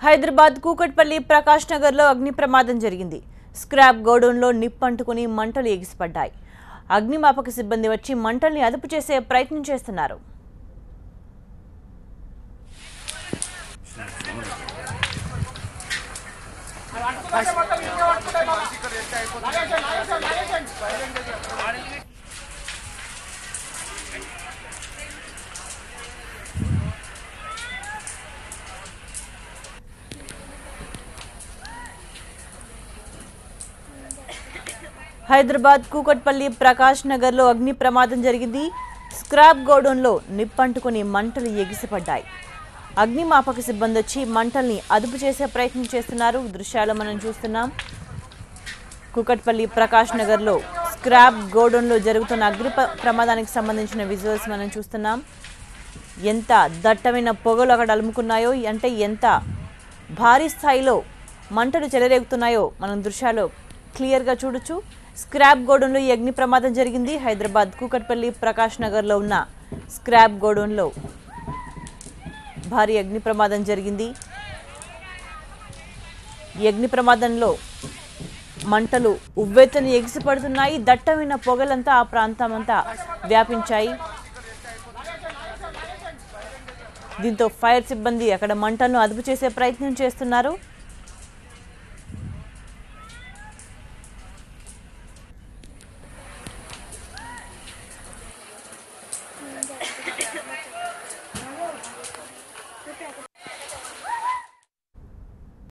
హైదరాబాద్ కూకట్పల్లి ప్రకాష్ నగర్ లో అగ్ని ప్రమాదం జరిగింది. స్క్రాప్ గోడౌన్ లో నిప్పంటుకుని మంటలు ఎగిసిపడ్డాయి. అగ్నిమాపక సిబ్బంది వచ్చి మంటల్ని అదుపు చేసే ప్రయత్నం చేస్తున్నారు. హైదరాబాద్ కూకట్పల్లి ప్రకాష్ నగర్ లో అగ్ని ప్రమాదం జరిగింది. స్క్రాప్ గోడౌన్ లో నిప్పంటుకుని మంటలు ఎగిసిపడ్డాయి. అగ్నిమాపక సిబ్బంది వచ్చి మంటల్ని అదుపు చేసే ప్రయత్నం చేస్తున్నారు. దృశ్యాలు మనం చూస్తున్నాం. కూకట్పల్లి ప్రకాష్ నగర్ లో స్క్రాప్ గోడౌన్ లో జరుగుతున్న అగ్ని ప్రమాదానికి సంబంధించిన విజువల్స్ మనం చూస్తున్నాం. ఎంత దట్టమైన పొగలు అక్కడ అలుముకున్నాయో, అంటే ఎంత భారీ స్థాయిలో మంటలు చెలరేగుతున్నాయో మనం దృశ్యాలు క్లియర్గా చూడొచ్చు. స్క్రాప్ గోడౌన్లో ఈ అగ్ని ప్రమాదం జరిగింది. హైదరాబాద్ కూకట్పల్లి ప్రకాష్ నగర్లో ఉన్న స్క్రాప్ గోడౌన్లో భారీ అగ్ని ప్రమాదం జరిగింది. ఈ అగ్ని ప్రమాదంలో మంటలు ఉవ్వెత్తున ఎగిసిపడుతున్నాయి. దట్టమైన పొగలంతా ఆ ప్రాంతమంతా వ్యాపించాయి. దీంతో ఫైర్ సిబ్బంది అక్కడ మంటలను అదుపు చేసే ప్రయత్నం చేస్తున్నారు.